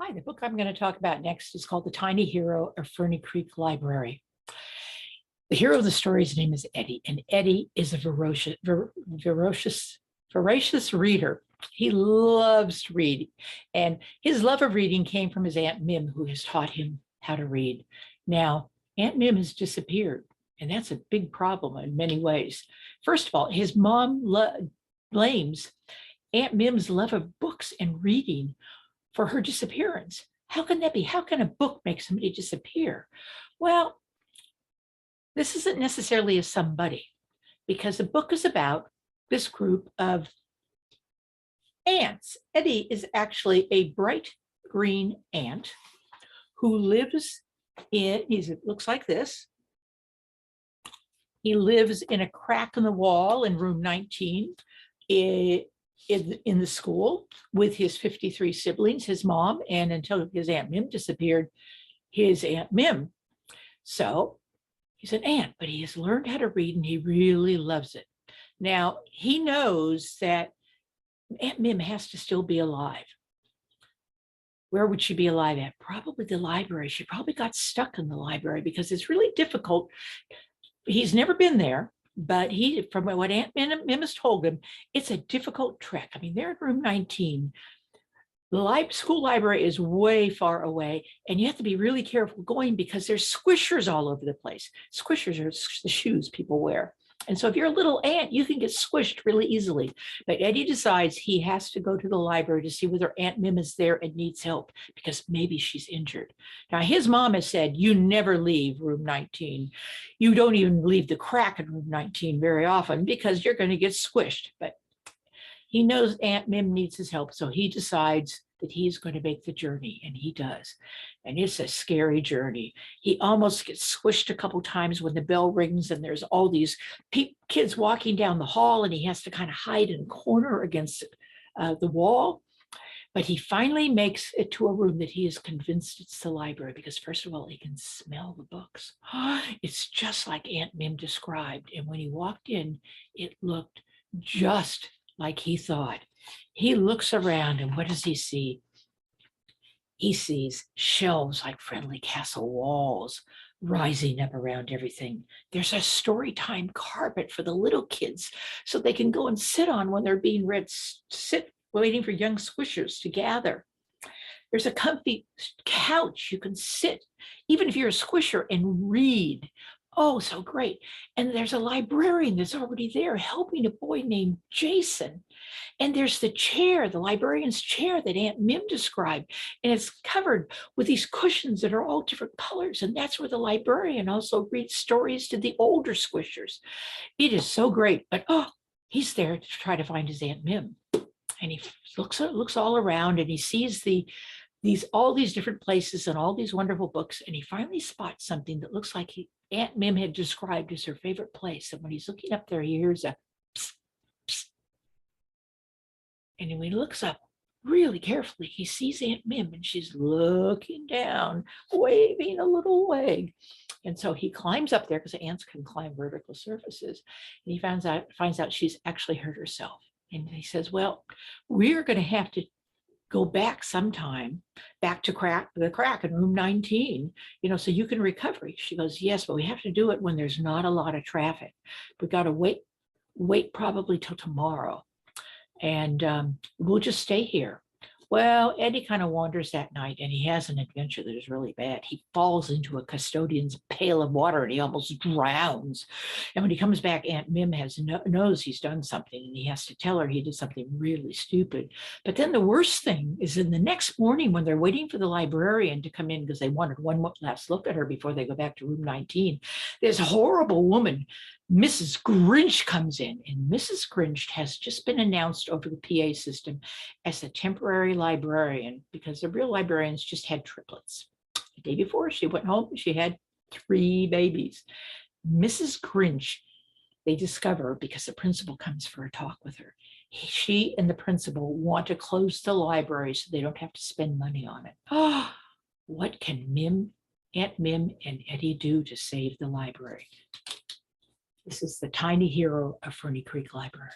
Hi, the book I'm going to talk about next is called The Tiny Hero of Ferny Creek Library. The hero of the story's name is Eddie, and Eddie is a voracious reader. He loves to read, and his love of reading came from his Aunt Mim, who has taught him how to read. Now, Aunt Mim has disappeared, and that's a big problem in many ways. First of all, his mom blames Aunt Mim's love of books and reading for her disappearance. How can that be? How can a book make somebody disappear? Well, this isn't necessarily a somebody, because the book is about this group of ants. Eddie is actually a bright green ant who lives in, it looks like this. He lives in a crack in the wall in room 19. In the school with his 53 siblings, his mom, and until his Aunt Mim disappeared, his Aunt Mim. So he's an ant, but he has learned how to read and he really loves it. Now, he knows that Aunt Mim has to still be alive. Where would she be alive at? Probably the library. She probably got stuck in the library because it's really difficult. He's never been there. But from what Aunt Mim has told him, it's a difficult trek. I mean, they're in room 19. The school library is way far away, and you have to be really careful going because there's squishers all over the place. Squishers are the shoes people wear. And so if you're a little ant, you can get squished really easily. But Eddie decides he has to go to the library to see whether Aunt Mim is there and needs help because maybe she's injured. Now, his mom has said, you never leave room 19. You don't even leave the crack in room 19 very often because you're going to get squished. But he knows Aunt Mim needs his help, so he decides that he's going to make the journey, and he does. And it's a scary journey. He almost gets squished a couple times when the bell rings and there's all these kids walking down the hall, and he has to kind of hide in a corner against the wall. But he finally makes it to a room that he is convinced it's the library because, first of all, he can smell the books. It's just like Aunt Mim described. And when he walked in, it looked just like he thought. He looks around, and what does he see? He sees shelves like friendly castle walls rising up around everything. There's a story time carpet for the little kids so they can go and sit on when they're being read, sit waiting for young squishers to gather. There's a comfy couch you can sit, even if you're a squisher, and read. Oh, so great. And there's a librarian that's already there helping a boy named Jason. And there's the chair, the librarian's chair that Aunt Mim described. And it's covered with these cushions that are all different colors. And that's where the librarian also reads stories to the older squishers. It is so great. But he's there to try to find his Aunt Mim. And he looks all around and he sees all these different places and all these wonderful books. And he finally spots something that looks like Aunt Mim had described as her favorite place. And when he's looking up there, he hears a psst, psst. And when he looks up really carefully, he sees Aunt Mim and she's looking down, waving a little wag. And so he climbs up there because ants can climb vertical surfaces. And he finds out she's actually hurt herself. And he says, well, we're going to have to go back sometime, back to the crack in room 19, so you can recover. She goes, yes, but we have to do it when there's not a lot of traffic. We got to wait probably till tomorrow. And we'll just stay here. Well, Eddie kind of wanders that night and he has an adventure that is really bad. He falls into a custodian's pail of water and he almost drowns. And when he comes back, Aunt Mim knows he's done something and he has to tell her he did something really stupid. But then the worst thing is in the next morning when they're waiting for the librarian to come in because they wanted one last look at her before they go back to room 19, this horrible woman, Mrs. Grinch, comes in, and Mrs. Grinch has just been announced over the PA system as a temporary librarian because the real librarians just had triplets. The day before she went home, she had 3 babies. Mrs. Grinch, they discover because the principal comes for a talk with her. She and the principal want to close the library so they don't have to spend money on it. What can Aunt Mim and Eddie do to save the library? This is The Tiny Hero of Ferny Creek Library.